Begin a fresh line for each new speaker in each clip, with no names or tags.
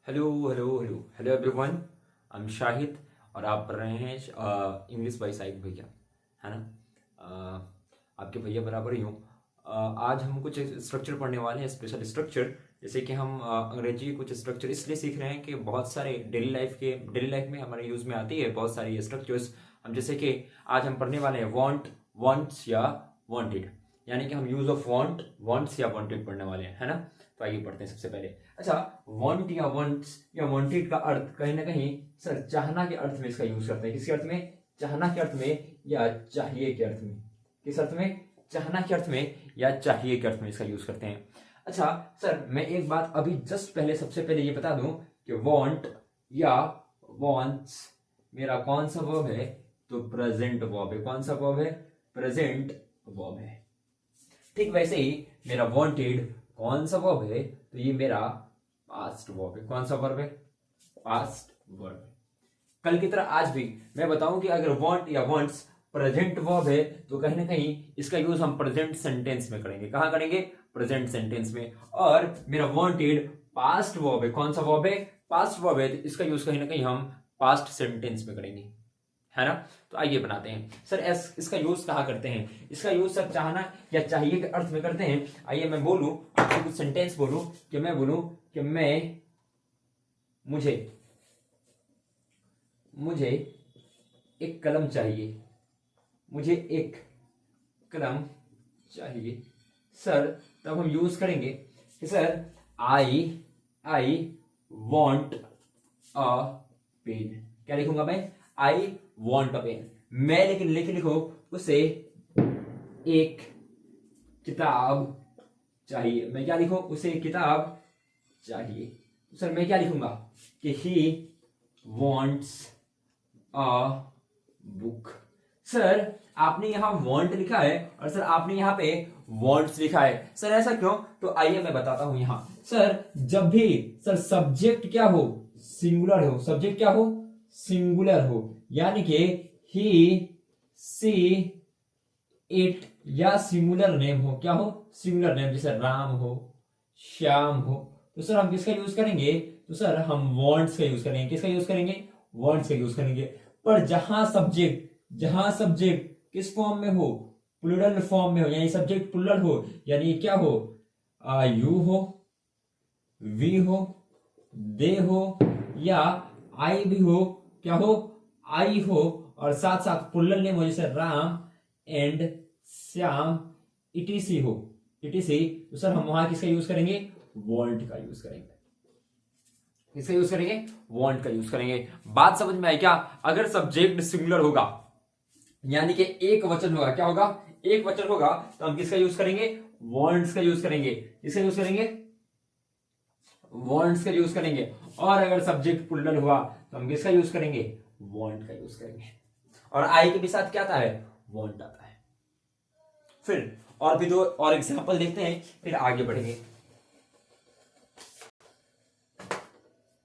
Hello hello hello hello everyone. I am Shahid और आप पढ़ रहे हैं इंग्लिश बाई साइड भैया, है ना। आपके भैया बराबर ही हूँ। आज हम कुछ स्ट्रक्चर पढ़ने वाले हैं, स्पेशल स्ट्रक्चर। जैसे कि हम अंग्रेजी के कुछ स्ट्रक्चर इसलिए सीख रहे हैं कि बहुत सारे डेली लाइफ में हमारे यूज़ में आती है बहुत सारी स्ट्रक्चर्स। हम जैसे कि आज हम पढ़ने वाले हैं वांट, वांट्स या वांटेड, यानी कि हम यूज ऑफ वांट, वांट्स या वांटेड पढ़ने वाले हैं, है ना। तो आइए पढ़ते हैं सबसे पहले। अच्छा, वांट या वांट्स या वांटेड का अर्थ कहीं ना कहीं सर चाहना के अर्थ में इसका यूज करते हैं। किसके अर्थ में? चाहना के अर्थ में या चाहिए के अर्थ में। किस अर्थ में? चाहना के अर्थ में या चाहिए के अर्थ में इसका यूज करते हैं। अच्छा सर, मैं एक बात अभी जस्ट पहले सबसे पहले ये बता दूं कि वांट या वांट्स मेरा कौन सा वर्ब है? तो प्रेजेंट वर्ब है। कौन सा वर्ब है? प्रेजेंट वर्ब है। ठीक वैसे ही मेरा वांटेड कौन सा वर्ब है? तो ये मेरा पास्ट वर्ब है। कौन सा वर्ब है? पास्ट वर्ब है। कल की तरह आज भी मैं बताऊं कि अगर वांट या वांट्स प्रेजेंट वर्ब है तो कहीं ना कहीं इसका यूज हम प्रेजेंट सेंटेंस में करेंगे। कहां करेंगे? प्रेजेंट सेंटेंस में। और मेरा वांटेड पास्ट वर्ब है। कौन सा वर्ब है? पास्ट वर्ब है। तो इसका यूज कहीं ना कहीं हम पास्ट सेंटेंस में करेंगे, है ना। तो आइए बनाते हैं। सर इसका यूज कहाँ करते हैं? इसका यूज सर चाहना या चाहिए के अर्थ में करते हैं। आइए मैं बोलूं, आपको कुछ सेंटेंस बोलूं कि मैं बोलूं कि मुझे मुझे एक कलम चाहिए। मुझे एक कलम चाहिए सर। तब हम यूज करेंगे कि sir I want a pen. क्या लिखूंगा मैं? I want a pen. मैं लेकिन लिखो उसे एक किताब चाहिए। मैं क्या लिखूं? उसे एक किताब चाहिए। तो सर मैं क्या लिखूंगा कि he wants a book. Sir आपने यहां वॉन्ट लिखा है और सर आपने यहां पे वॉन्ट्स लिखा है। सर ऐसा क्यों? तो आइए मैं बताता हूं। यहां सर जब भी सर सब्जेक्ट क्या हो? सिंगुलर हो। सब्जेक्ट क्या हो? सिंगुलर हो। यानी कि ही, सी, इट या सिंगुलर नेम हो। क्या हो? Singular name. जैसे राम हो, श्याम हो। तो सर हम किसका यूज करेंगे? तो सर हम वॉन्ट्स का यूज करेंगे। किसका यूज करेंगे? वॉन्ट्स का यूज करेंगे। पर जहां सब्जेक्ट किस फॉर्म में हो? प्लूरल फॉर्म में हो, यानी सब्जेक्ट प्लूरल हो, यानी क्या हो? यू हो, वी हो, दे हो या आई भी हो। क्या हो? आई हो। और साथ साथ प्लूरल नेम हो, जैसे राम एंड श्याम, इटीसी हो, इटीसी। तो सर हम वहां किसका यूज करेंगे? वॉन्ट का यूज करेंगे। किसका यूज करेंगे? वॉन्ट का यूज करेंगे। बात समझ में आई क्या? अगर सब्जेक्ट सिंगुलर होगा यानी कि एक वचन होगा, क्या होगा? एक वचन होगा, तो हम किसका यूज करेंगे? वॉन्ट्स का यूज करेंगे। किसका यूज करेंगे? वॉन्ट्स का यूज करेंगे। और अगर सब्जेक्ट प्लूरल हुआ तो हम किसका यूज करेंगे? वॉन्ट का यूज करेंगे। और आई के भी साथ क्या आता है? वॉन्ट आता है। फिर और भी दो और एग्जांपल देखते हैं, फिर आगे बढ़ेंगे।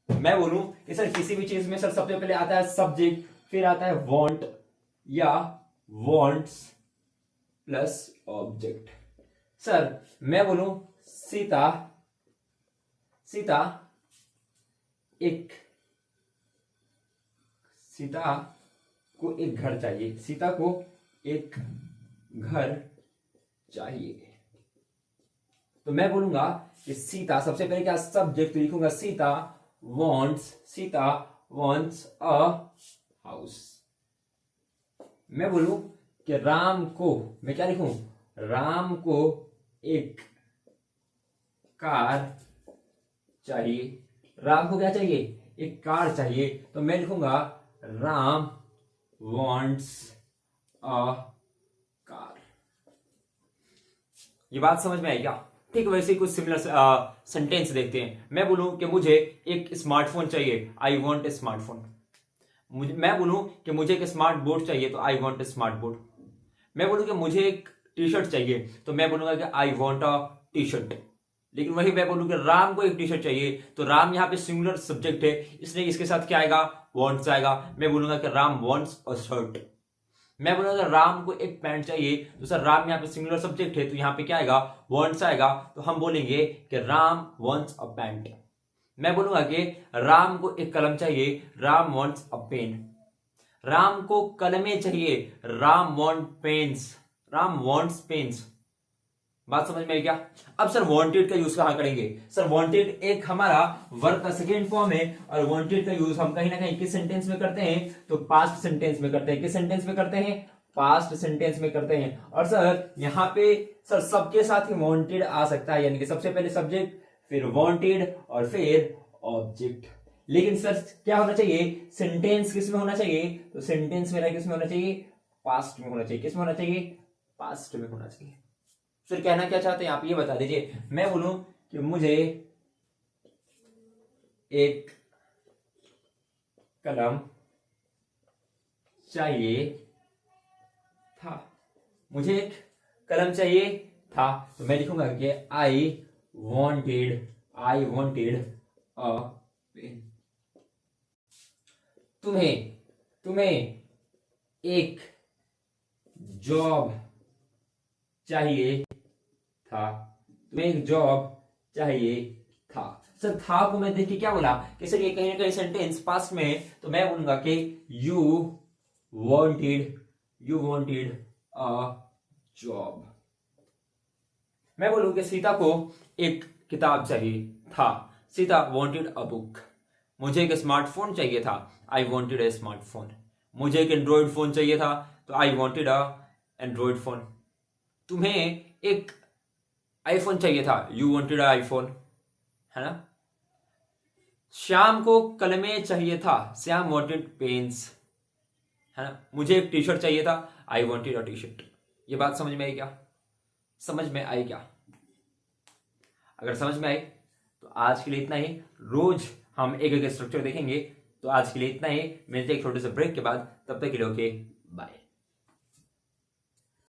मैं बोलूं कि सर किसी भी चीज में सर सबसे पहले आता है सब्जेक्ट, फिर आता है वॉन्ट या वॉन्ट्स प्लस ऑब्जेक्ट। सर मैं बोलूं सीता सीता एक सीता को एक घर चाहिए। सीता को एक घर चाहिए। तो मैं बोलूंगा कि सीता, सबसे पहले क्या सब्जेक्ट लिखूंगा? Sita wants a house. मैं बोलूं कि राम को, मैं क्या लिखूं? राम को एक कार चाहिए। राम को क्या चाहिए? एक कार चाहिए। तो मैं लिखूंगा राम वॉन्ट्स अ कार। ये बात समझ में आई क्या? ठीक वैसे ही कुछ सिमिलर सेंटेंस देखते हैं। मैं बोलूं कि मुझे एक स्मार्टफोन चाहिए। I want A smartphone. मैं बोलूं कि मुझे एक स्मार्ट बोर्ड चाहिए, तो I want A smart board. मैं बोलूं कि मुझे एक टी शर्ट चाहिए, तो मैं बोलूंगा कि आई वॉन्ट अ टी शर्ट। लेकिन वही मैं बोलूं कि राम को एक टी शर्ट चाहिए, तो राम यहाँ पे सिंगुलर सब्जेक्ट है, इसलिए इसके साथ क्या आएगा? वॉन्ट्स आएगा। मैं बोलूंगा कि राम वॉन्ट्स अ शर्ट। मैं बोलूंगा अगर राम को एक पैंट चाहिए, तो सर राम यहाँ पे सिंगुलर सब्जेक्ट है, तो यहाँ पे क्या आएगा? वॉन्ट्स आएगा। तो हम बोलेंगे कि राम वॉन्ट्स अ पैंट। मैं बोलूंगा कि राम को एक कलम चाहिए, Ram wants a pen. Ram को कलमें चाहिए, Ram want pens, Ram wants pens. बात समझ में आई क्या? अब सर वांटेड का यूज कहां करेंगे? सर वांटेड एक हमारा वर्ब का सेकेंड फॉर्म है, और वांटेड का यूज हम कहीं ना कहीं किस सेंटेंस में करते हैं? तो पास्ट सेंटेंस में करते हैं। किस सेंटेंस में करते हैं? पास्ट सेंटेंस में करते हैं। और सर यहां पे सर सबके साथ ही वांटेड आ सकता है, यानी कि सबसे पहले सब्जेक्ट, फिर वांटेड, और फिर ऑब्जेक्ट। लेकिन सर क्या होना चाहिए? सेंटेंस किस में होना चाहिए? तो सेंटेंस मेरा किस में होना चाहिए? पास्ट में होना चाहिए। किस में होना चाहिए? पास्ट में होना चाहिए। फिर कहना क्या चाहते हैं आप ये बता दीजिए। मैं बोलूं कि मुझे एक कलम चाहिए था, मुझे एक कलम चाहिए था, तो मैं लिखूंगा कि आई वॉन्टेड अ पेन। तुम्हें एक जॉब चाहिए था, तुम्हें एक जॉब चाहिए था। सर था को मैं देखिए क्या बोला कि सर ये कहीं ना कहीं सेंटेंस पास्ट में है, तो मैं बोलूंगा कि यू वांटेड अ जॉब। मैं बोलूं कि सीता को एक किताब चाहिए था, सीता वांटेड अ बुक। मुझे एक स्मार्टफोन चाहिए था, आई वांटेड ए स्मार्टफोन। मुझे एक एंड्रॉयड फोन चाहिए था, तो I wanted a Android phone. तुम्हें एक आईफोन चाहिए था, यू वांटेड अ आईफोन, है ना। श्याम को कलमे चाहिए था, श्याम वांटेड पेन्स, है ना। मुझे एक टी शर्ट चाहिए था, I wanted a T shirt. ये बात समझ में आई क्या? समझ में आई क्या? अगर समझ में आई तो आज के लिए इतना ही। रोज हम एक एक स्ट्रक्चर देखेंगे। तो आज के लिए इतना ही, मिलते हैं एक छोटे से ब्रेक के बाद। तब तक के लिए ओके, बाय।